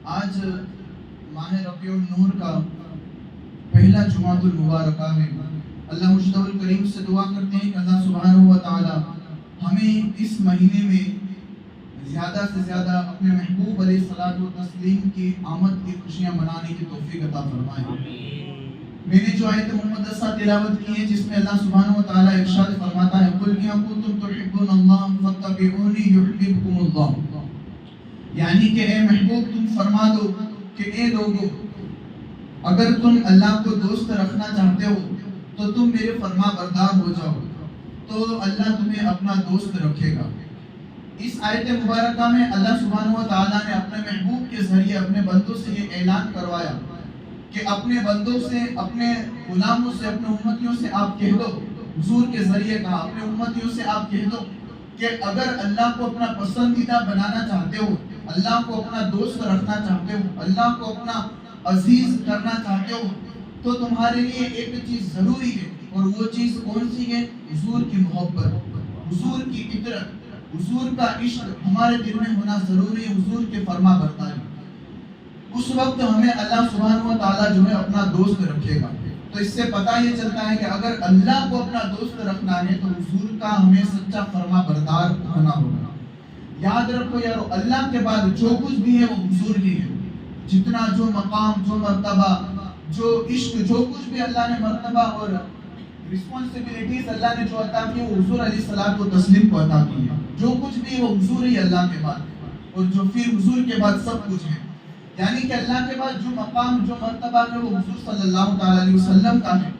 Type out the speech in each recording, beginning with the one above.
آج ماہ ربیع النور کا پہلا جمعۃ المبارکہ ہے۔ اللہ مجتبی الکریم سے دعا کرتے ہیں کہ اللہ سبحانہ و تعالی ہمیں اس مہینے میں زیادہ سے زیادہ اپنے محبوب علیہ الصلوۃ والتسلیم کی آمد کی خوشیاں منانے کی توفیق عطا فرمائے۔ میں نے جو آیت مقدسہ تلاوت کی ہے جس میں اللہ سبحانہ و تعالی ارشاد فرماتا ہے قل ان کنتم تحبون اللہ فاتبعونی یحببکم اللہ، یعنی کہ اے محبوب تم فرما دو کہ اے لوگو اگر تم اللہ کو دوست رکھنا چاہتے ہو تو تم میرے فرما بردار ہو جاؤ تو اللہ تمہیں اپنا دوست رکھے گا۔ اس آیت مبارکہ میں اللہ سبحانہ و تعالیٰ نے اپنے محبوب کے ذریعے اپنے بندوں سے یہ اعلان کروایا کہ اپنے بندوں سے، اپنے غلاموں سے، اپنے امتیوں سے آپ کہہ دو، حضور کے ذریعے کہا اپنے امتیوں سے آپ کہہ دو کہ اگر اللہ کو اپنا پسندیدہ بنانا چاہتے ہو، اللہ کو اپنا دوست رکھنا چاہتے ہو، اللہ کو اپنا عزیز کرنا چاہتے ہو تو تمہارے لیے ایک چیز ضروری ہے، اور وہ چیز کون سی ہے؟ حضور کی محبت، حضور کی عطرت، حضور کا عشق ہمارے دل میں ہونا ضروری ہے، حضور کے فرما برداری۔ اس وقت ہمیں اللہ سبحانہ و تعالیٰ جو ہے اپنا دوست رکھے گا۔ تو اس سے پتہ یہ چلتا ہے کہ اگر اللہ کو اپنا دوست رکھنا ہے تو حضور کا ہمیں سچا فرما بردار ہونا ہوگا۔ یاد رکھو یارو، اللہ کے بعد جو کچھ بھی ہے وہ حضور ہی ہے۔ جتنا جو مقام، جو مرتبہ، جو عشق، جو کچھ بھی اللہ نے مرتبہ اور رسپانسبلٹیز اللہ نے جو عطا کی وہ حضور علیہ الصلوۃ والتسلیم کو عطا کی ہے۔ جو کچھ بھی وہ حضور ہی اللہ کے بعد، اور جو پھر حضور کے بعد سب کچھ ہے، یعنی کہ اللہ کے بعد جو مقام، جو مرتبہ ہے وہ حضور صلی اللہ تعالی علیہ وسلم کا ہے۔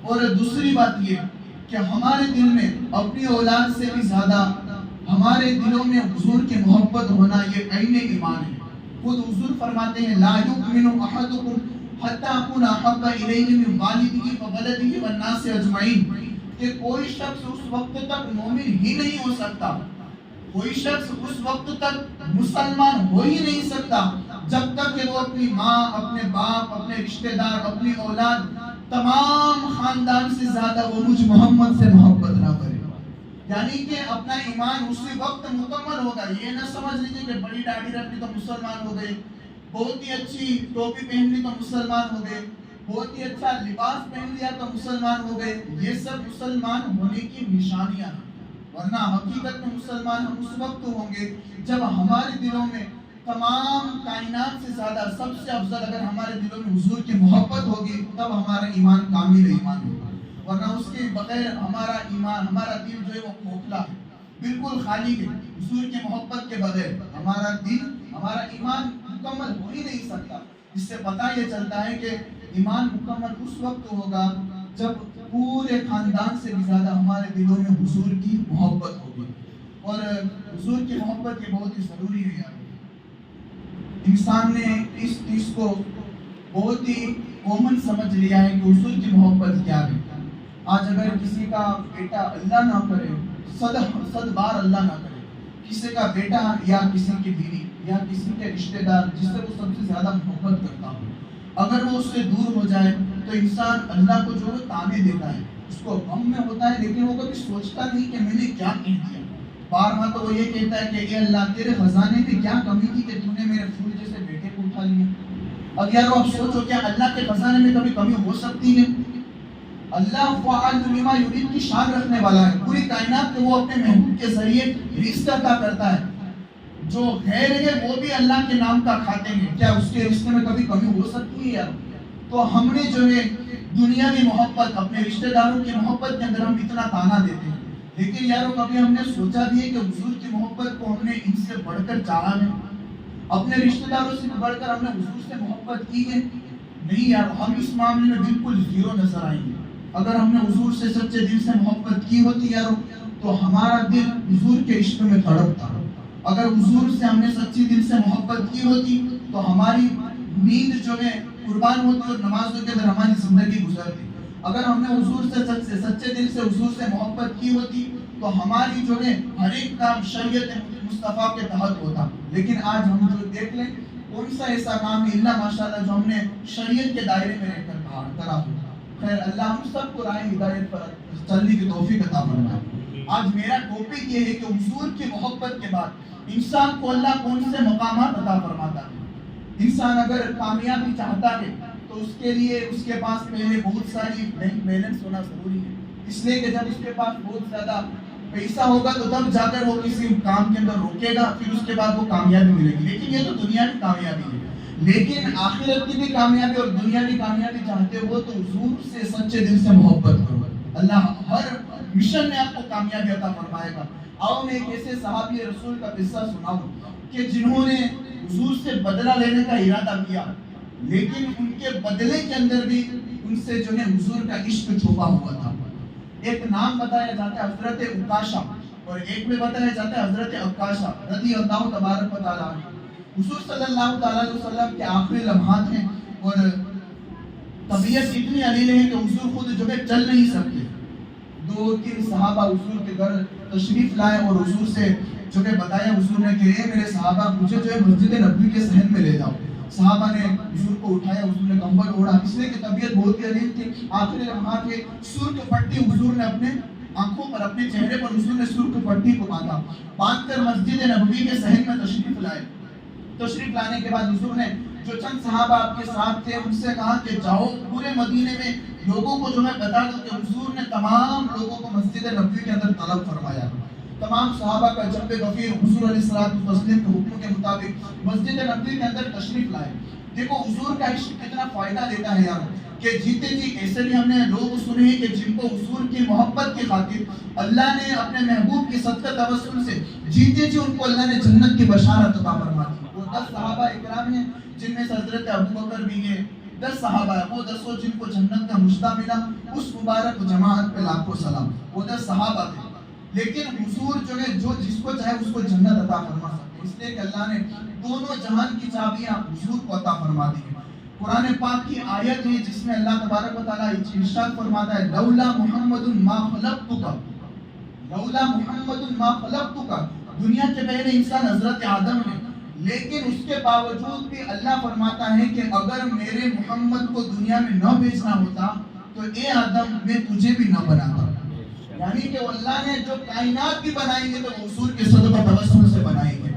اور دوسری بات یہ کہ ہمارے دل میں اپنی اولاد سے بھی زیادہ ہمارے دلوں میں حضور کی محبت ہونا یہ عین ایمان ہے۔ خود حضور فرماتے ہیں لا یؤمن احدکم حتی اکون احب الیہ من والدہ وولدہ والناس اجمعین، کہ کوئی شخص اس وقت تک مومن ہی نہیں ہو سکتا، کوئی شخص اس وقت تک مسلمان ہو ہی نہیں سکتا جب تک کہ وہ اپنی ماں، اپنے باپ، اپنے رشتہ دار، اپنی اولاد، تمام خاندان سے زیادہ وہ مجھ محمد سے محبت نہ کرے۔ یعنی کہ اپنا ایمان اسی وقت مکمل ہوگا۔ یہ نہ سمجھ لیجیے کہ بڑی داڑھی رکھ لی تو مسلمان ہو گئے، بہت ہی اچھی ٹوپی پہن لی تو مسلمان ہو گئے، بہت ہی اچھا لباس پہن لیا تو مسلمان ہو گئے۔ یہ سب مسلمان ہونے کی نشانیاں ہیں، ورنہ حقیقت میں مسلمان ہم اس وقت ہوں گے جب ہمارے دلوں میں تمام کائنات سے زیادہ سب سے افضل اگر ہمارے دلوں میں حضور کی محبت ہوگی تب ہمارا ایمان کامل ایمان ہوگا، ورنہ اس کے بغیر ہمارا ایمان، ہمارا دل جو ہے وہ کھوکھلا ہے، بالکل خالی ہے۔ حضور کی محبت کے بغیر ہمارا دل، ہمارا ایمان مکمل ہو ہی نہیں سکتا۔ اس سے پتہ یہ چلتا ہے کہ ایمان مکمل اس وقت ہوگا جب پورے خاندان سے بھی زیادہ ہمارے دلوں میں حضور کی محبت ہوگی، اور حضور کی محبت یہ بہت ہی ضروری ہے۔ یار انسان نے اس چیز کو بہت ہی کامن سمجھ لیا ہے کہ حضور کی محبت کیا ہے۔ آج اگر کسی کا بیٹا اللہ نہ کرے، صد بار اللہ نہ کرے، کسی کا بیٹا یا کسی کی بیوی یا کسی کے رشتہ دار جس سے وہ سب سے زیادہ محبت کرتا ہو، اگر وہ اس سے دور ہو جائے تو انسان اللہ کو جو ہے تانے دیتا ہے، اس کو غم میں ہوتا ہے، لیکن وہ کبھی سوچتا نہیں کہ میں نے کیا کہہ دیا۔ بارہا تو وہ یہ کہتا ہے کہ اے اللہ تیرے خزانے میں کیا کمی تھی کہ تو نے میرے پھول جیسے بیٹے کو اٹھا لیا۔ اب یارو اب سوچو کیا اللہ کے خزانے میں کبھی کمی ہو سکتی ہے؟ اللہ فعال لما یرید کی شان رکھنے والا ہے، پوری کائنات کو وہ اپنے محبوب کے ذریعے رزق عطا کرتا ہے۔ جو غیر ہے وہ بھی اللہ کے نام کا کھاتے ہیں، کیا اس کے رزق میں کبھی کمی ہو سکتی ہے یار؟ تو ہم نے جو ہے دنیاوی محبت، اپنے رشتہ داروں کی محبت کے اندر ہم اتنا تانا دیتے ہیں، لیکن یارو کبھی ہم نے سوچا بھی ہے کہ حضور کی محبت کو ہم نے ان سے بڑھ کر چاہا ہے؟ اپنے رشتہ داروں سے بڑھ کر ہم نے حضور سے محبت کی ہے؟ نہیں یار، ہم اس معاملے میں بالکل زیرو نظر آئیں گے۔ اگر ہم نے حضور سے سچے دل سے محبت کی ہوتی یارو تو ہمارا دل حضور کے عشق میں تڑپتا۔ اگر حضور سے ہم نے سچی دل سے محبت کی ہوتی تو ہماری نیند جو ہے قربان ہوتی اور نمازوں کے اندر ہماری زندگی گزرتی۔ اگر ہم نے حضور سے سچے دل سے حضور سے محبت کی ہوتی تو ہماری جو ہے ہر ایک کام شریعت مصطفیٰ کے تحت ہوتا۔ لیکن آج ہم جو دیکھ لیں کون سا ایسا کام ہے اللہ ماشاءاللہ جو ہم نے شریعت کے دائرے میں رہ کر کرا ہوتا۔ خیر اللہ ہم سب کو راہ ہدایت پر چلنے کی توفیق عطا فرمائے۔ آج میرا ٹاپک یہ ہے کہ حضور کی محبت کے بعد انسان کو اللہ کون سے مقامات عطا فرماتا ہے۔ انسان اگر کامیابی چاہتا ہے تو اس کے لیے اس کے پاس پہلے بہت ساری بینک بیلنس ہونا ضروری ہے، اس لیے کہ جب اس کے پاس بہت زیادہ پیسہ ہوگا تو تب جا کر وہ کسی کام کے اندر روکے گا، پھر اس کے بعد وہ کامیابی ملے گی۔ لیکن یہ تو دنیا کی کامیابی ہے، لیکن آخرت کی بھی کامیابی اور دنیاوی کامیابی چاہتے ہو تو حضور سے سچے دل سے محبت کرو، اللہ ہر مشن میں آپ کو کامیابی عطا فرمائے گا۔ آؤ میں ایک ایسے صحابی رسول کا قصہ سناؤں کہ جنہوں نے حضور سے بدلہ لینے کا ارادہ کیا، لیکن ان کے بدلے کے اندر بھی ان سے جو ہے حضور کا عشق چھپا ہوا تھا۔ ایک نام بتایا جاتا ہے حضرت عکاشہ، اور ایک میں بتایا جاتا ہے حضرت عکاشہ رضی اللہ تبارک و تعالیٰ عنہ۔ حضور صلی اللہ تعالیٰ علیہ وسلم کے آخری لمحات ہیں اور طبیعت اتنی علیل ہے کہ حضور خود جو ہے چل نہیں سکتے۔ 2-3 صحابہ حضور کے گھر تشریف لائے اور حضور سے جو کہ بتایا، حضور نے کہ اے میرے صحابہ مجھے جو ہے مسجد نبوی کے صحن میں لے جاؤ۔ صحابہ نے حضور کو اٹھایا، حضور نے کمبل اوڑھا، اس لیے کہ طبیعت بہت ہی علیل تھی۔ آخری لمحات کے سرخ پٹی حضور نے اپنے آنکھوں پر، اپنے چہرے پر حضور نے سرخ پٹی کو باندھ کر مسجد نبوی کے صحن میں تشریف لائے۔ تشریف لانے کے بعد حضور نے جو چند صحابہ آپ کے ساتھ تھے ان سے کہا کہ جاؤ پورے مدینے میں لوگوں کو جو ہے بتا دو کہ حضور نے تمام لوگوں کو مسجد نبوی کے اندر طلب فرمایا۔ تمام صحابہ کا جنب غفیر حضور علیہ الصلوۃ والتسلیم کے حکم کے مطابق مسجد نبوی کے اندر تشریف لائے۔ دیکھو حضور کا عشق کتنا فائدہ دیتا ہے یار، کہ جیتے جی ایسے بھی ہم نے لوگ سنے ہیں کہ جن کو حضور کی محبت کی خاطر اللہ نے اپنے محبوب کی صدقہ توسل سے جیتے جی ان کو اللہ نے جنت کی بشارت عطا فرما دی۔ وہ 10 صحابہ اکرام ہیں جن میں سے حضرت ابو بکر بھی ہیں، 10 صحابہ ہیں، وہ 10 جن کو جنت کا مشتہ ملا، اس مبارک جماعت پہ لاکھوں سلام۔ وہ 10 صحابہ تھے، لیکن حضور جو ہے جو جس کو چاہے اس کو جنت عطا فرما سکتے، اس لیے کہ اللہ نے دونوں جہان کی چابیاں حضور کو عطا فرما دی ہیں۔ قرآن پاک کی آیت ہے جس میں اللہ تبارک و تعالیٰ ارشاد فرماتا ہے لولا محمد ما خلقتک، لولا محمد ما خلقتک، دنیا کے پہلے انسان حضرت آدم ہے، لیکن اس کے باوجود بھی اللہ فرماتا ہے کہ اگر میرے محمد کو دنیا میں نہ بھیجنا ہوتا تو اے آدم میں تجھے بھی نہ بناتا۔ یعنی کہ اللہ نے جو کائنات بھی بنائی ہے تو حضور کے صدقہ توسل سے بنائی ہے۔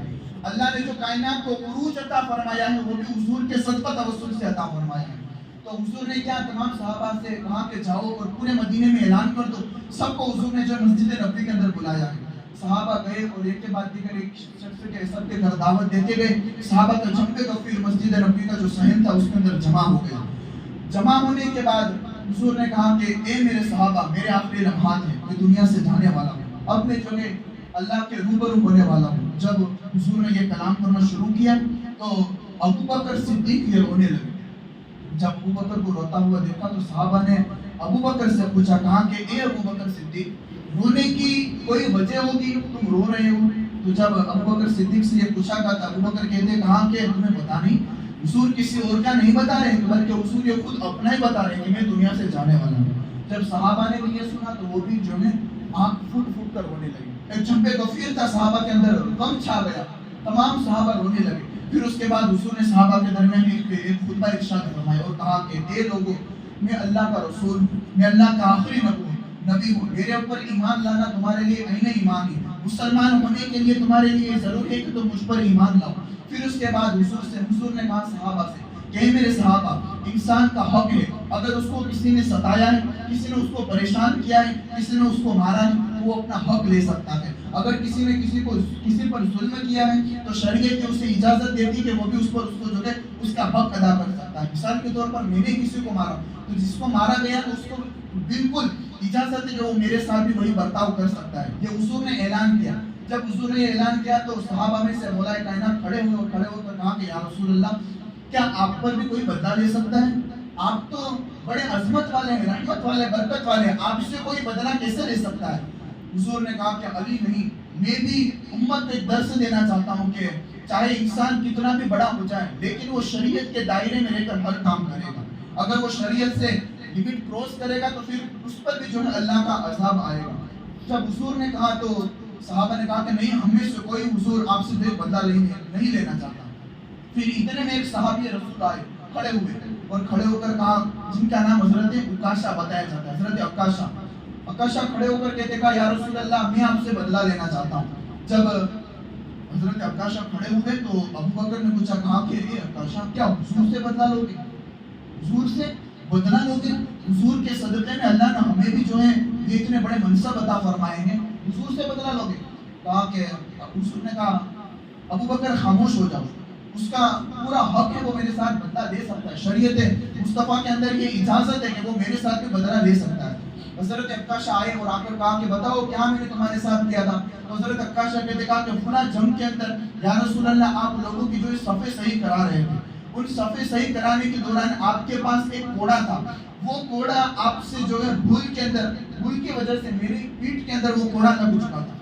اللہ نے جو کائنات کو عروج عطا فرمایا ہے وہ بھی حضور کے صدقہ توسل سے عطا فرمایا ہے۔ تو حضور نے کیا تمام صحابہ سے کہا کہ جاؤ اور پورے مدینے میں اعلان کر دو۔ سب کو حضور نے جو مسجد نبوی کے اندر بلایا ہے۔ صحابہ گئے اور ایک کے بعد دیگر ایک شخص کے سب کے گھر دعوت دیتے گئے۔ صحابہ کا جنب غفیر مسجد نبوی کا جو صحن تھا اس کے اندر جمع ہو گیا۔ جمع ہونے کے بعد حضور نے کہا کہ اے میرے صحابہ میرے آخری لمحات ہیں، میں دنیا سے جانے والا ہوں، اب میں جو ہے اللہ کے روبرو ہونے والا ہوں۔ جب حضور نے یہ کلام کرنا شروع کیا تو ابو بکر صدیق یہ رونے لگے۔ جب ابو بکر کو روتا ہوا دیکھا تو صحابہ نے ابو بکر سے پوچھا، کہا کہ اے ابو بکر صدیق رونے کی کوئی وجہ ہوگی، تم رو رہے ہو؟ تو جب ابو بکر صدیق سے یہ پوچھا گیا تو ابو بکر کہتے کہا کہ تمہیں پتا نہیں، حضور کسی اور کا نہیں بتا رہے بلکہ حضور یہ خود اپنا ہی بتا رہے ہیں کہ میں دنیا سے جانے والا ہوں۔ جب صحابہ نے بھی یہ سنا تو وہ بھی جو ہے آنکھ پھوٹ پھوٹ کر رونے لگے۔ ایک جنب غفیر تھا، صحابہ کے اندر غم چھا گیا، تمام صحابہ رونے لگے۔ پھر اس کے بعد حضور نے صحابہ کے درمیان ایک خطبہ ارشاد فرمایا اور کہا کہ اے لوگوں، میں اللہ کا رسول، میں اللہ کا آخری نبی ہوں، میرے اوپر ایمان لانا تمہارے لیے عین ایمان ہے، مسلمان ہونے کے لیے تمہارے لیے ضروری ہے کہ تم مجھ پر ایمان لاؤ۔ پھر اس کے بعد حضور نے کہا صحابہ سے کہ میرے صحابہ، انسان کا حق ہے اگر اس کو کسی نے ستایا ہے، کسی نے اس کو پریشان کیا ہے، کسی نے اس کو مارا ہے، وہ اپنا حق لے سکتا ہے۔ اگر کسی نے کسی پر ظلم کیا ہے تو شریعت نے اسے اجازت دیتی کہ وہ بھی اس کو جو ہے اس کا حق ادا کر سکتا ہے۔ مثال کے طور پر میں نے کسی کو مارا تو جس کو مارا گیا تو اس کو بالکل اجازت ہے کہ وہ میرے ساتھ بھی وہی برتاؤ کر سکتا ہے۔ یہ حضور نے اعلان کیا۔ جب حضور نے اعلان کیا تو صحابہ میں سے مولا کائنات کھڑے ہو کر کہا کہ یا رسول اللہ، کیا آپ پر بھی کوئی بدلہ لے سکتا ہے؟ آپ تو بڑے عظمت والے ہیں، رحمت والے، برکت والے، آپ سے کوئی بدلہ کیسے لے سکتا ہے؟ حضور نے کہا کہ علی نہیں، میں بھی امت کو ایک درس دینا چاہتا ہوں کہ چاہے انسان کتنا بھی بڑا ہو جائے لیکن وہ شریعت کے دائرے میں رہ کر ہر کام کرے گا۔ اگر وہ شریعت سے لمٹ کراس کرے گا تو پھر اس پر بھی جو ہے اللہ کا عذاب آئے گا۔ جب حضور نے کہا تو صحابہ نے کہا کہ نہیں، ہم میں سے کوئی حضور آپ سے کوئی بدلہ نہیں لینا چاہتا۔ پھر اتنے میں ایک صحابی رسول آئے، کھڑے ہوئے اور کھڑے ہو کر کہا، جن کا نام حضرت عکاشہ بتایا جاتا ہے، حضرت عکاشہ کھڑے ہو کر کہتے کہا یا رسول اللہ، میں آپ سے بدلہ لینا چاہتا ہوں۔ جب حضرت عکاشہ کھڑے ہوئے تو ابو بکر نے پوچھا کہا کہ اے عکاشہ کیا حضور سے بدلہ لوگے؟ حضور سے بدلہ لوگے؟ حضور کے صدقے میں اللہ نے ہمیں بھی جو ہے یہ اتنے بڑے منصب عطا فرمائے ہیں، حضور سے بدلہ لوگے؟ کہا کہ حضور نے کہا ابو بکر خاموش ہو جاؤ، اس کا پورا حق ہے، وہ میرے ساتھ بدلہ لے سکتا ہے، شریعت مصطفیٰ کے اندر یہ اجازت ہے کہ وہ میرے ساتھ بھی بدلہ لے سکتا ہے۔ حضرت عکاشہ آئے اور آ کر کہا کہ بتاؤ کیا میں نے تمہارے ساتھ کیا تھا؟ تو حضرت عکاشہ کہتے کہا کہ فلاں جنگ کے اندر یا رسول اللہ آپ لوگوں کی جو صفیں صحیح کرا رہے تھے، ان صفیں صحیح کرانے کے دوران آپ کے پاس ایک کوڑا تھا، وہ کوڑا آپ سے جو ہے بھول کی وجہ سے میری پیٹھ کے اندر وہ کوڑا نہ گھستا تھا،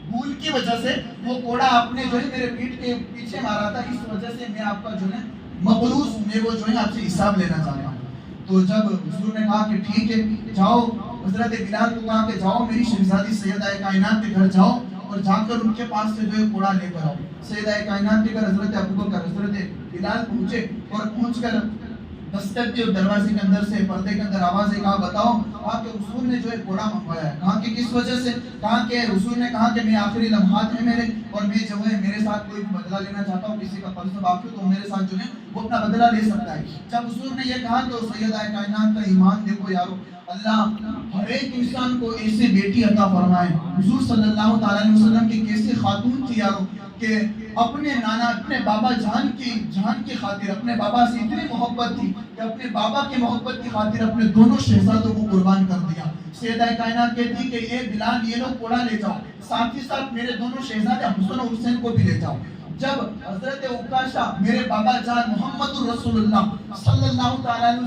بھول کی وجہ سے وہ کوڑا آپ نے جو ہے میرے پیٹھ کے پیچھے مارا تھا، اس وجہ سے میں آپ کا جو ہے مقروض ہوں، میں وہ جو ہے آپ سے حساب لینا چاہتا ہوں۔ تو جب حضور نے کہا کہ ٹھیک ہے جاؤ، حضرت بلال کو کہا کہ جاؤ میری شہزادی سیدہ کائنات کے گھر جاؤ اور جا کر ان کے پاس سے جو ہے کوڑا لے کر آؤ۔ سیدہ کائنات کے گھر حضرت ابوبکر حضرت بلال پہنچے اور پہنچ کر دستک دی اور دروازے کے اندر سے پردے کے اندر آواز ہے، کہا بتاؤ، کہا کہ حضور نے جو ہے کوڑا منگوایا ہے، کہا کہ کس وجہ سے؟ کہا کہ حضور نے کہا کہ میں آخری لمحات ہیں میرے اور میں جو ہے میرے ساتھ کوئی بدلہ لینا چاہتا ہوں، کسی کا قرض باقی تو میرے ساتھ جو ہے وہ اپنا بدلہ لے سکتا ہے۔ جب حضور نے یہ کہا تو سیدہ کائنات کا ایمان دیکھو یارو، اللہ ہر ایک انسان کو ایسے بیٹی عطا فرمائے۔ حضور صلی اللہ تعالی علیہ وسلم کی کیسی خاتون تھی یارو کہ اپنے نانا اپنے بابا جان کی خاطر اپنے بابا سے اتنی محبت تھی کہ اپنے بابا کی محبت کی خاطر اپنے دونوں شہزادوں کو قربان کر دیا۔ سیدہ کائنات کہتی کہ اے بلال یہ لو کوڑا لے جاؤ، ساتھ ہی ساتھ میرے دونوں شہزادے حسن و حسین کو بھی لے جاؤ۔ جب حضرت عکاشہ میرے بابا جان محمد رسول اللہ صلی اللہ تعالیٰ علیہ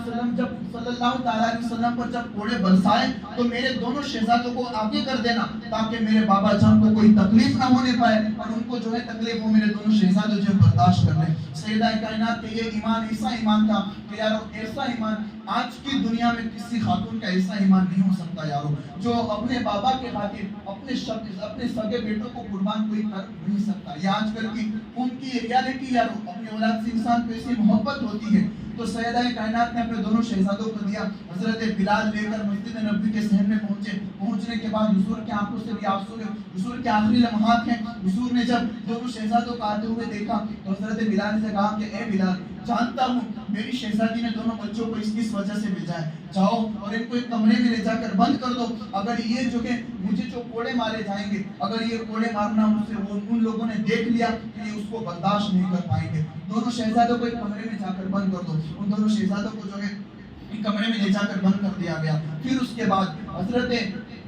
وسلم پر جب کوڑے برسائے تو میرے دونوں شہزادوں کو آگے کر دینا تاکہ میرے بابا جان کو کوئی تکلیف نہ ہونے پائے اور ان کو جو ہے تکلیف ہو، میرے دونوں شہزادوں جو برداشت کر لیں۔ سیدہ کائنات کے یہ ایمان ایسا ایمان تھا کہ یارو ایسا ایمان آج کی دنیا میں کسی خاتون کا ایسا ایمان نہیں ہو سکتا یارو، جو اپنے بابا کے خاطر اپنے سگے بیٹوں کو قربان کوئی کر نہیں سکتا۔ یہ آج کل کی ان کی ریالٹی یارو، اپنے اولاد سے انسان کو ایسی محبت ہوتی ہے۔ تو سیدہ کائنات نے اپنے دونوں شہزادوں کو دیا، حضرت بلال لے کر مسجد نبوی کے صحن میں پہنچنے کے بعد حضور کی آنکھوں سے بھی آنسو ہوئے، حضور کے آخری لمحات ہیں۔ حضور نے جب دونوں شہزادوں کو آتے ہوئے دیکھا تو حضرت بلال سے کہا کہ اے بلال، جانتا ہوں میری شہزادی نے دونوں بچوں کو اس وجہ سے بھیجا ہے، جاؤ اور ان کو ایک کمرے میں لے جا کر بند کر دو، اگر یہ جو کہ مجھے جو کوڑے مارے جائیں گے، اگر یہ کوڑے مارنا ان لوگوں نے دیکھ لیا کہ یہ اس کو برداشت نہیں کر پائیں گے، دونوں شہزادوں کو ایک کمرے میں جا کر بند کر دو۔ ان دونوں شہزادوں کو جو ہے ایک کمرے میں لے جا کر بند کر دیا گیا۔ پھر اس کے بعد حضرت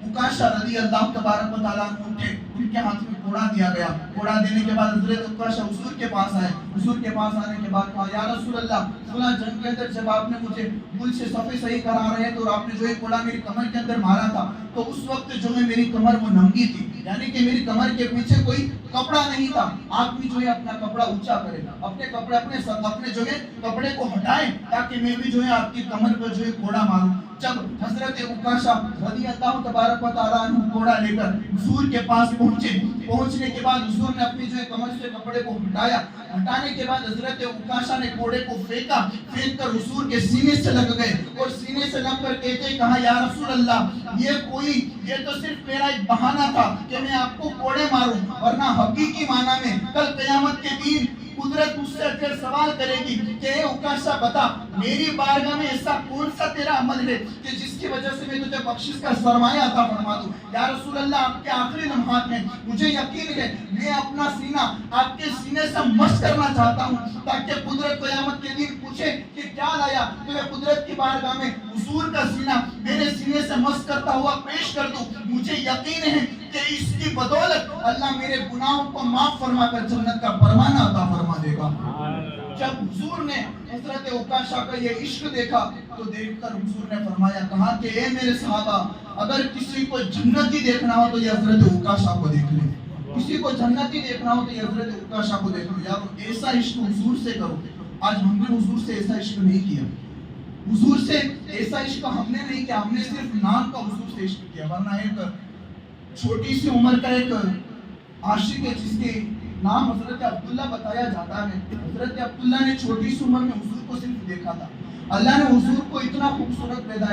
عکاشہ رضی اللہ تبارک و تعالیٰ عنہ ان کے ہاتھ میں کوڑا دیا گیا۔ کوڑا دینے کے بعد حضرت عکاشہ حضور کے پاس آئے، حضور کے پاس آنے کے بعد کہا یا رسول اللہ، فلاں جنگ کے اندر جب آپ نے مجھے بھول سے صفے صحیح کرا رہے تو آپ نے جو ہے کوڑا میری کمر کے اندر مارا تھا تو اس وقت جو ہے میری کمر وہ ننگی تھی، یعنی کہ میری کمر کے پیچھے کوئی کپڑا نہیں تھا۔ آپ بھی جو ہے اپنا کپڑا اونچا کرے، اپنے کپڑے اپنے جو ہے کپڑے کو ہٹائیں تاکہ میں بھی جو ہے آپ کی کمر پر جو ہے کوڑا ماروں۔ جب حضرت عکاشہ رضی اللہ تبارک و تعالیٰ عنہ کوڑا لے کر حضور کے پاس پہنچنے کے بعد حضور نے اپنی جو ہے کمر سے کپڑے کو ہٹایا، ہٹانے کے بعد حضرت عکاشہ نے کوڑے کو پھینک کر حضور کے سینے سے لگ گئے اور سینے سے لگ کر کہتے کہا یا رسول اللہ، یہ تو صرف میرا ایک بہانہ تھا کہ میں آپ کو کوڑے ماروں، ورنہ حقیقی معنی میں کل قیامت کے دن قدرت مجھ سے اگر سوال کرے گی کہ اے عکاشہ بتا میری بارگاہ میں ایسا کون سا تیرا عمل ہے کہ جس کی وجہ سے میں تجھے بخشش کا سرمایہ عطا فرما دوں۔ یا رسول اللہ، آپ کے آخری لمحات ہیں، مجھے یقین ہے میں اپنا سینہ آپ کے سینے سے مس کرنا چاہتا ہوں تاکہ قدرت قیامت کے دن پوچھے کہ کیا لایا، تو میں قدرت کی بارگاہ میں حضور کا سینہ میرے سینے سے مس کرتا ہوا پیش کر دوں۔ مجھے یقین ہے کہ اس کی بدولت اللہ میرے گناہوں کو معاف فرما کر جنت کا پروانہ عطا فرما دے گا۔ جب حضور نے حضرت عکاشہ کا یہ عشق دیکھا تو دیکھ کر حضور نے فرمایا، کہا کہ اے میرے صحابہ، اگر کسی کو جنتی دیکھنا ہو تو یہ حضرت عکاشہ کو دیکھ لے، کسی کو جنتی دیکھنا ہو تو یہ حضرت عکاشہ کو دیکھ لو۔ یار ایسا عشق حضور سے کرو۔ آج ہم نے حضور سے ایسا عشق نہیں کیا، حضور سے ایسا عشق ہم نے نہیں کیا، ہم نے صرف نام کا حضور سے عشق کیا، ورنہ ایک چھوٹی سی عمر کا ایک عاشق ہے جس کے نام حضرت عبداللہ بتایا جاتا ہے۔ حضرت عبداللہ نے چھوٹی سی عمر میں حضور کو صرف دیکھا تھا، اللہ نے حضور کو اتنا خوبصورت پیدا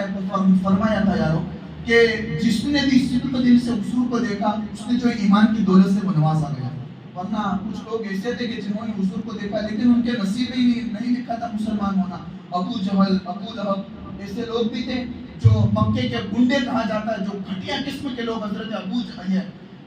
فرمایا تھا یارو کہ جس نے بھی صدق دل سے حضور کو دیکھا اس نے جو ایمان کی دولت سے وہ نوازا گیا۔ ورنہ کچھ لوگ ایسے تھے کہ جنہوں نے حضور کو دیکھا لیکن ان کے نصیب میں ہی نہیں لکھا تھا مسلمان ہونا. ابو جہل، ابو لہب ایسے لوگ بھی تھے جو مکے کے گنڈے کہا جاتا ہے، جو گھٹیا قسم کے لوگ. حضرت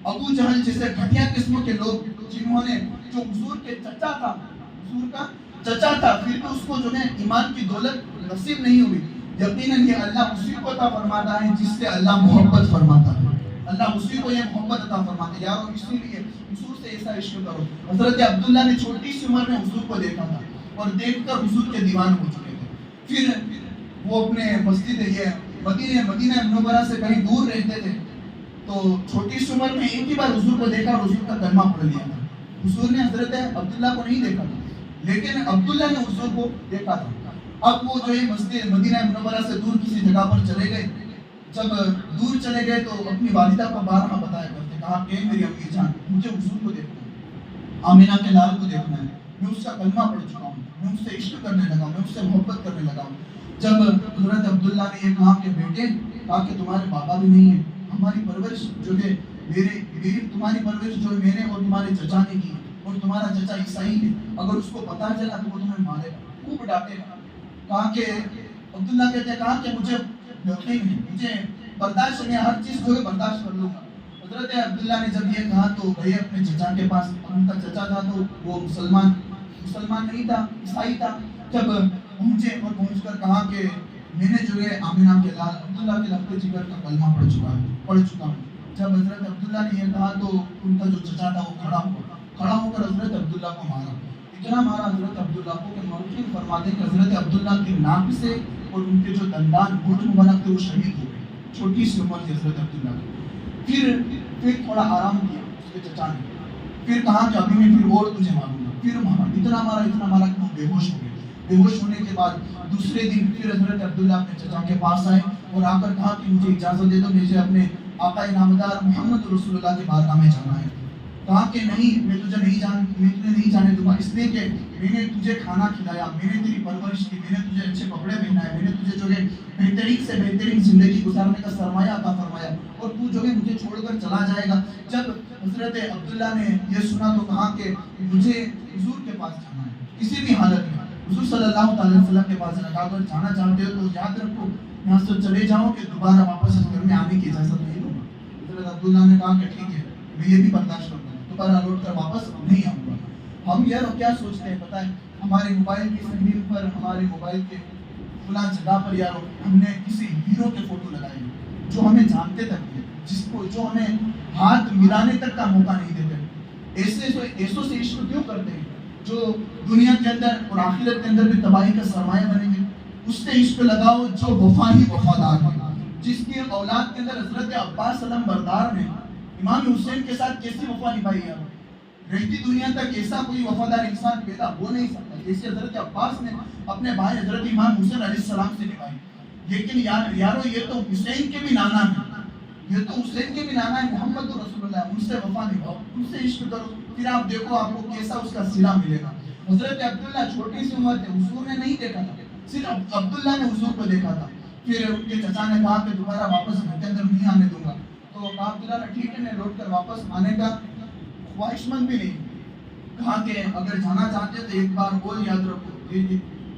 ابو جہل جیسے گھٹیا قسم کے لوگ جنہوں نے، جو حضور کے چچا تھا، حضور کا چچا تھا، پھر بھی اس کو جو ہے ایمان کی دولت نصیب نہیں ہوئی. یقیناً یہ اللہ اسی کو عطا فرماتا ہے جس سے اللہ محبت فرماتا ہے. اللہ اسی کو یہ محبت عطا فرماتا ہے. یارو اسی لیے حضور سے ایسا عشق کرو. حضرت عبداللہ نے چھوٹی سی عمر میں حضور کو دیکھا تھا اور دیکھ کر حضور کے دیوانے ہو چکے تھے. پھر وہ اپنے مسجد مدینہ منورہ سے کہیں دور رہتے تھے، تو چھوٹی سی عمر میں ایک ہی بار حضور کو دیکھا اور حضور کا کلمہ پڑھ لیا تھا. حضور نے حضرت عبداللہ کو نہیں دیکھا تھا لیکن عبداللہ نے حضور کو دیکھا تھا. اب وہ جو ہے مسجد مدینہ منورہ سے دور کسی جگہ پر چلے گئے. جب دور چلے گئے تو اپنی والدہ کو بارہا بتایا کرتے، کہا کہ میری امی جان، مجھے حضور کو دیکھنا ہے، آمینہ کے لال کو دیکھنا ہے، میں اس کا کلمہ پڑھ چکا ہوں، میں اس سے عشق کرنے لگا ہوں، میں اس سے محبت کرنے لگا ہوں. جب حضرت عبداللہ نے یہ کہا کہ بیٹے، کہا کہ تمہارے بابا بھی نہیں ہے، ہماری پرورش جو ہے تمہاری پرورش جو ہے میں نے اور تمہارے چچا نے کی، اور تمہارا چچا عیسائی ہے، اگر اس کو پتہ چلا تو وہ تمہیں مارے گا، خوب ڈانٹے گا. کہا کہ عبداللہ کہتے ہیں، کہا کہ مجھے یقین ہے، مجھے برداشت ہے، ہر چیز جو ہے برداشت کر لوں گا. حضرت عبداللہ نے جب یہ کہا تو گئے اپنے چچا کے پاس. ان کا چچا تھا تو وہ مسلمان نہیں تھا، عیسائی تھا. جب پہنچے اور پہنچ کر کہا کہ میں نے جو ہے آمینہ کے لال عبداللہ کے لفظ جگر کا کلمہ پڑھ چکا ہوں. جب حضرت عبداللہ نے یہ کہا تو ان کا جو چچا تھا وہ کھڑا ہو کر حضرت عبداللہ کو مارا. اتنا مارا حضرت عبداللہ کو کہ مورخین فرماتے ہیں کہ حضرت عبداللہ کی ناک سے اور ان کے جو دندان گھٹ مبارک تھے وہ شہید ہو گئے. چھوٹی سی عمر تھی حضرت عبداللہ کی. پھر تھوڑا آرام کیا اس کے چچا نے. پھر کہا کہ ابھی میں پھر اور تجھے ماروں گا. پھر مارا، اتنا مارا کہ وہ بے ہوش ہو گئے. بے ہوش ہونے کے بعد دوسرے دن پھر حضرت عبداللہ اپنے چچا کے پاس آئے اور آ کر کہا کہ مجھے اجازت دے دو، مجھے اپنے آقا نامدار محمد رسول اللہ کی بارگاہ میں جانا ہے. کہا کہ نہیں، میں تجھے نہیں جانے دوں گا، اس لیے کہ میں نے تجھے کھانا کھلایا، میں نے تیری پرورش کی، میں نے تجھے اچھے کپڑے پہنائے، میں نے تجھے جو ہے بہترین سے بہترین زندگی گزارنے کا سرمایہ عطا فرمایا، اور تو جو ہے مجھے چھوڑ کر چلا جائے گا. جب حضرت عبداللہ نے یہ سنا تو کہا کہ مجھے حضور کے پاس جانا ہے کسی بھی حالت میں. حضور صلی اللہ علیہ وسلم کے پاس جانا. اگر جانا چاہتے ہو تو یاد رکھو یہاں سے چلے جاؤ کہ دوبارہ واپس گھر میں آنے کی اجازت نہیں دوں گا. حضرت عبداللہ نے کہا کہ ٹھیک ہے، میں یہ بھی برداشت کروں گا، دوبارہ لوٹ کر واپس نہیں آؤں گا. ہم یار کیا سوچتے ہیں پتہ ہے، ہمارے موبائل کی اسکرین پر، ہمارے موبائل کے فلاں جگہ پر یار ہم نے کسی ہیرو کے فوٹو لگائے ہیں جو ہمیں جانتے تک نہیں، جو ہمیں ہاتھ ملانے تک کا موقع نہیں دیتے. ایسوں سے عشق کیوں کرتے ہیں جو دنیا کے اندر اور آخرت کے اندر بھی تباہی کا سرمایہ بنیں گے؟ اس سے عشق لگاؤ جو وفا ہی وفادار ہے، جس کی اولاد کے اندر حضرت عباس علم بردار نے امام حسین کے ساتھ کیسی وفا نبھائی ہے. رہتی دنیا تک ایسا کوئی وفادار انسان پیدا ہو نہیں سکتا جیسے حضرت عباس نے اپنے بھائی حضرت امام حسین علیہ السلام سے نبھائی. لیکن یارو یہ تو حسین کے بھی نانا ہے، محمد رسول اللہ. ان سے وفا نبھاؤ، ان سے عشق کرو، پھر آپ دیکھو آپ کو کیسا اس کا صلہ ملے گا. حضرت عبداللہ چھوٹی سی عمر تھے، حضور نے نہیں دیکھا تھا، صرف عبداللہ نے حضور کو دیکھا تھا. پھر ان کے چچا نے کہا کہ دوبارہ واپس گھر کے اندر نہیں آنے دوں گا. تو کہا عبداللہ نے ٹھیک ہے، میں لوٹ کر واپس آنے کا خواہش مند بھی نہیں. کہا کہ اگر جانا چاہتے تو ایک بار اور یاد رکھو،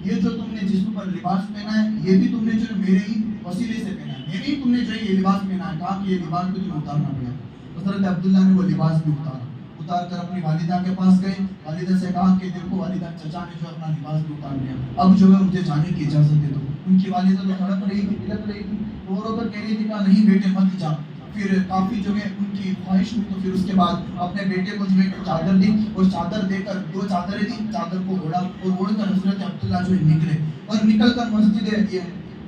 یہ جو تم نے جسم پر لباس پہنا ہے یہ بھی تم نے جو میرے ہی وسیلے سے پہنا ہے، میرے ہی تم نے جو یہ لباس پہنا ہے. کہا کہ یہ لباس بھی تمہیں اتارنا پڑا. حضرت عبداللہ نے وہ لباس بھی اتار کر اپنی والدہ کے پاس گئے. والدہ سے کہا کہ دیکھو والدہ، چچا نے جو اپنا لباس بھی اتار لیا، اب جو ہے مجھے جانے کی اجازت دے دو. ان کی والدہ تو تڑپ رہی تھی، پلک رہی تھی، رو کر کہہ رہی تھی، کہا نہیں بیٹے مت جا. پھر کافی جو ہے ان کی خواہش ہوئی تو پھر اس کے بعد اپنے بیٹے کو جو ہے چادر دی اور چادر دے کر 2 چادریں دی، چادر کو اوڑھا اور اوڑھ کر حضرت عبداللہ جو ہے نکلے اور نکل کر مسجد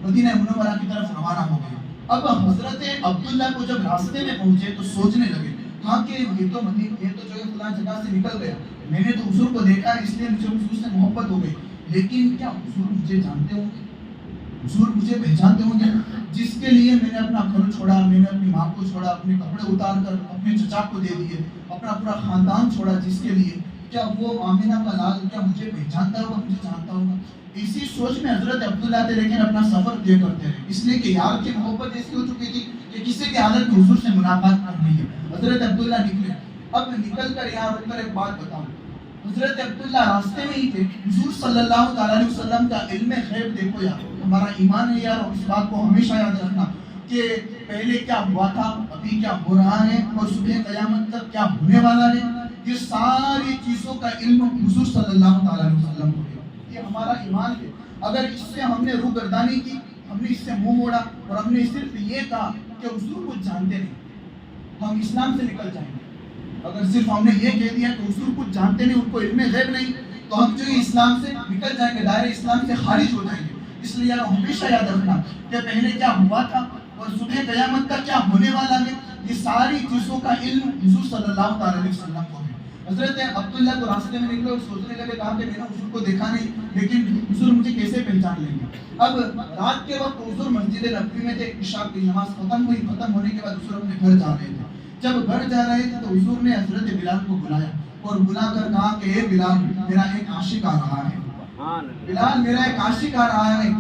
مدینہ منورہ کی طرف روانہ ہو گئے. اب حضرت عبداللہ کو جب راستے میں پہنچے تو سوچنے لگے، کہا کہ یہ تو جو ہے فلاں جگہ سے نکل گیا، میں نے تو حضور کو دیکھا اس لیے مجھے حضور سے محبت ہو گئی، لیکن کیا حضور مجھے جانتے ہوں گے؟ حضور مجھے پہچانتے ہوں گے؟ جس کے لیے میں نے اپنا گھر چھوڑا، میں نے اپنی ماں کو چھوڑا، اپنے کپڑے اتار کر اپنے چچا کو دے دیے، اپنا پورا خاندان چھوڑا جس کے لیے، کیا وہ آمینہ کا لال کیا مجھے پہچانتا ہوگا، مجھے جانتا ہوگا؟ اسی سوچ میں حضرت عبداللہ تھے، لیکن اپنا سفر طے کرتے رہے، اس لیے کہ یار کی محبت ایسی ہو چکی تھی کہ کسی کی حالت میں حضور سے ملاقات کرنی ہے. حضرت عبداللہ نکلے اب نکل کر یہاں رک کر ایک بات بتاؤں، حضرت عبداللہ راستے میں ہی تھے، حضور صلی اللہ تعالیٰ علیہ وسلم کا علم غیب دیکھو یار، ہمارا ایمان ہے یار، اس بات کو ہمیشہ یاد رکھنا کہ پہلے کیا ہوا تھا، ابھی کیا ہو رہا ہے، اور صبح قیامت تک کیا ہونے والا ہے، یہ ساری چیزوں کا علم حضور صلی اللہ تعالیٰ علیہ وسلم کو ہے۔ یہ ہمارا ایمان ہے۔ اگر اس سے ہم نے روگردانی کی، ہم نے اس سے منہ موڑا اور ہم نے صرف یہ کہا کہ حضور کچھ جانتے نہیں، ہم اسلام سے نکل جائیں گے۔ اگر صرف ہم نے یہ کہہ دیا کہ حضور کچھ جانتے نہیں، ان کو علم غیب نہیں، تو ہم جو اسلام سے نکل جائیں گے، دائرہ اسلام سے خارج ہو جائیں گے۔ اس لیے ہمیشہ یاد رکھنا کہ پہلے کیا ہوا تھا اور صبح قیامت کا کیا ہونے والا ہے، یہ ساری چیزوں کا علم حضور صلی اللہ تعالیٰ علیہ وسلم کو ہے۔ حضرت عبداللہ تو راستے میں نکلے اور سوچنے لگے، کہا کہ میں نے حضور کو دیکھا نہیں، لیکن حضور مجھے کیسے پہچان لیں گے۔ اب رات کے وقت حضور مسجد نبوی میں تھے، عشاء کی نماز ختم ہوئی، ختم ہونے کے بعد حضور اپنے گھر جا رہے تھے۔ جب گھر جا رہے تھے تو حضور نے حضرت بلال کو بلایا اور بلا کر کہا کہ اے بلال، میرا ایک عاشق آ رہا ہے، بلال میرا ایک عاشق آ رہا ہے،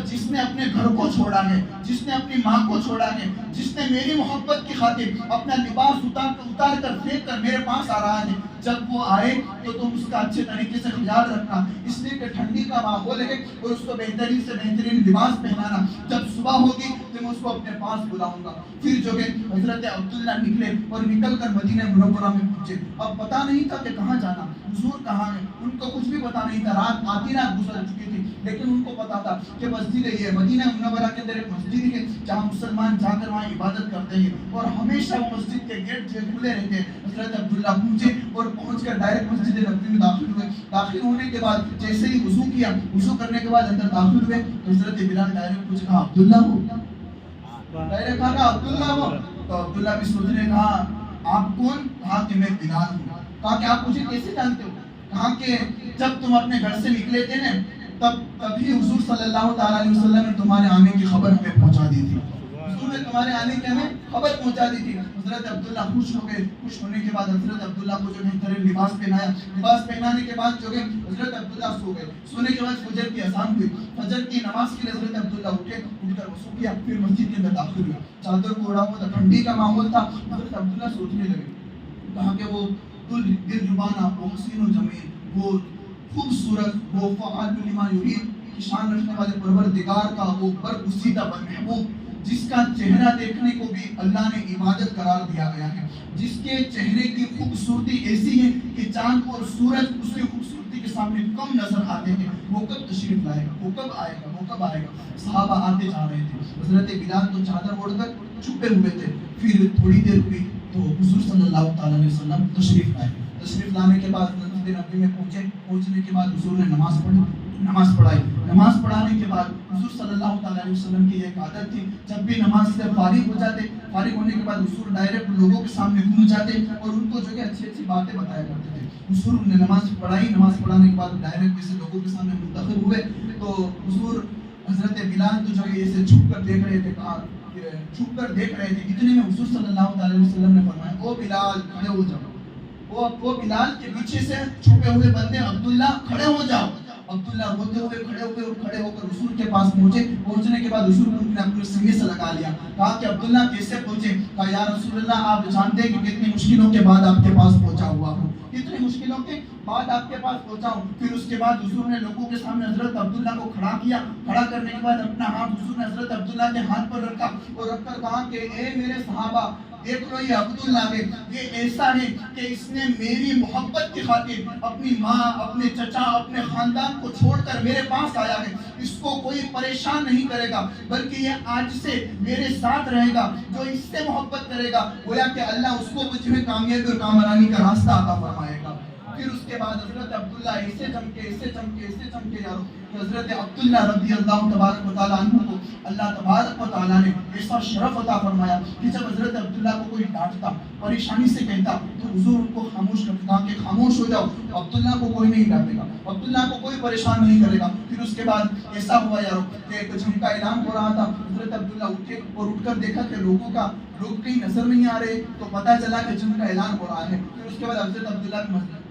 جس نے اپنے گھر کو چھوڑا ہے، جس نے اپنی ماں کو چھوڑا ہے، جس نے میری محبت کی خاطر اپنا لباس اتار کر پھینک کر میرے پاس آ رہا ہے۔ جب وہ آئے تو تم اس کا اچھے طریقے سے خیال رکھنا، اس لیے کہ ٹھنڈی کا ماحول ہے، اور اس کو بہترین سے بہترین لباس پہنانا۔ جب صبح ہوگی تو میں اس کو اپنے پاس بلاؤں گا۔ پھر جو کہ حضرت عبداللہ نکلے اور نکل کر مدینہ منورہ میں پہنچے۔ اب پتہ نہیں تھا کہ کہاں جانا، حضور کہاں ہے، ان کو کچھ بھی پتہ نہیں تھا۔ رات آدھی رات گزر چکی تھی، لیکن ان کو پتا تھا کہ مسجد یہ مدینہ منورہ کے اندر ایک مسجد ہے جہاں مسلمان جا کر وہاں عبادت کرتے ہیں، اور ہمیشہ وہ مسجد کے گیٹ جو کھلے رہتے ہیں۔ حضرت عبداللہ پہنچے اور پہنچ کر ڈائریکٹ مسجد نبوی میں داخل ہوئے۔ داخل ہونے کے بعد جیسے ہی وضو کیا، وضو کرنے کے بعد اندر داخل ہوئے، حضرت بلال ڈائریکٹ پوچھا، کہا عبداللہ ہو، ڈائریکٹ کہا عبداللہ ہو۔ تو عبداللہ بھی سوچنے، کہا آپ کون؟ کہا کہ میں بلال ہوں۔ کہا کہ آپ مجھے کیسے جانتے ہو؟ کہا کہ جب تم اپنے گھر سے نکلے تھے نا، تبھی حضور صلی اللہ تعالیٰ علیہ وسلم نے تمہارے آنے کی خبر ہمیں پہنچا دی تھی، حضور نے تمہارے آنے کی ہمیں خبر پہنچا دی تھی۔ حضرت عبداللہ خوش ہو گئے۔ خوش ہونے کے بعد حضرت عبداللہ کو جو بہترین لباس پہنایا، لباس پہنانے کے بعد جو ہے حضرت عبداللہ سو گئے۔ سونے کے بعد فجر کی اذان ہوئی، فجر کی نماز کے لیے حضرت عبداللہ اٹھے، اٹھ کر وضو کیا، پھر مسجد کے اندر داخل ہوئے۔ چادر کو اڑا ہوا تھا، ٹھنڈی کا ماحول تھا۔ حضرت عبداللہ سوچنے لگے، کہا کہ وہ دل ربانہ، وہ حسین و جمیل، وہ خوبصورت، وہ فعال لما یرید کی شان رکھنے والے پروردگار کا وہ برگزیدہ محبوب، جس کا چہرہ دیکھنے کو بھی اللہ نے عبادت قرار دیا گیا ہے، جس کے چہرے کی خوبصورتی ایسی ہے کہ چاند اور سورج اس کی خوبصورتی کے سامنے کم نظر آتے ہیں۔ وہ کب تشریف لائے گا، وہ کب آئے گا، وہ کب آئے گا؟ صحابہ آتے جا رہے تھے۔ حضرت بلال تو چادر اوڑھ کر چھپے ہوئے تھے۔ پھر تھوڑی دیر ہوئی تو حضور صلی اللہ تعالیٰ علیہ وسلم تشریف لائے۔ تشریف لانے کے بعد مسجد نبوی میں پہنچے۔ پہنچنے کے بعد حضور نے نماز پڑھی، نماز پڑھائی۔ نماز پڑھانے کے بعد حضور صلی اللہ تعالیٰ علیہ وسلم کی ایک عادت تھی، جب بھی نماز سے فارغ ہو جاتے، فارغ ہونے کے بعد حضور ڈائریکٹ لوگوں کے سامنے گھوم جاتے اور ان کو جو ہے اچھی اچھی باتیں بتایا کرتے تھے۔ حضور نے نماز پڑھائی، نماز پڑھانے کے بعد ڈائریکٹ جیسے لوگوں کے سامنے منتخب ہوئے تو حضور حضرت بلال تو جو ہے ایسے چھپ کر دیکھ رہے تھے، چھپ کر دیکھ رہے تھے۔ اتنے میں حضور صلی اللہ تعالیٰ علیہ وسلم نے فرمایا، او بلال کھڑے ہو جاؤ۔ وہ بلال کے پیچھے سے چھپے ہوئے بندے، عبداللہ کھڑے ہو جاؤ۔ عبداللہ روتے ہوئے کھڑے ہوئے اور کھڑے ہو کر حضور کے پاس پہنچے۔ پہنچنے کے بعد حضور نے اپنے سینے سے لگا لیا، کہا کہ عبداللہ کیسے پہنچے؟ کہا یا رسول اللہ، آپ جانتے ہیں کہ کتنی مشکلوں کے بعد آپ کے پاس پہنچا ہوا ہوں، کتنی مشکلوں کے بعد آپ کے پاس پہنچا ہوں۔ پھر اس کے بعد حضور نے لوگوں کے سامنے حضرت عبداللہ کو کھڑا کیا۔ کھڑا کرنے کے بعد اپنا ہاتھ حضور نے حضرت عبداللہ کے ہاتھ پر رکھا اور رکھ کر کہا کہ اے میرے صحابہ، دیکھ لو یہ عبداللہ ہے، یہ ایسا ہے کہ اس نے میری محبت کی خاطر اپنی ماں، اپنے چچا، اپنے خاندان کو چھوڑ کر میرے پاس آیا ہے۔ اس کو کوئی پریشان نہیں کرے گا، بلکہ یہ آج سے میرے ساتھ رہے گا۔ جو اس سے محبت کرے گا گویا کہ اللہ اس کو مجھ میں کامیابی اور کامرانی کا راستہ عطا فرمائے گا۔ پھر اس کے بعد حضرت عبداللہ ایسے چمکے یارو کہ حضرت عبداللہ رضی اللہ تبارک و تعالیٰ عنہ کو اللہ تبارک و تعالیٰ نے ایسا شرف عطا فرمایا کہ جب حضرت عبداللہ کو کوئی ڈانٹتا، پریشانی سے کہتا، تو حضور ان کو خاموش کرتا کہ خاموش ہو جاؤ، عبداللہ کو کوئی نہیں ڈانٹے گا، عبداللہ کو کوئی پریشان نہیں کرے گا۔ پھر اس کے بعد ایسا ہوا یارو کہ ایک جنگ کا اعلان ہو رہا تھا۔ حضرت عبداللہ اٹھے اور اٹھ کر دیکھا کہ لوگ کہیں نظر نہیں آ رہے، تو پتہ چلا کہ جنگ کا اعلان ہو رہا ہے۔ پھر اس کے بعد حضرت عبداللہ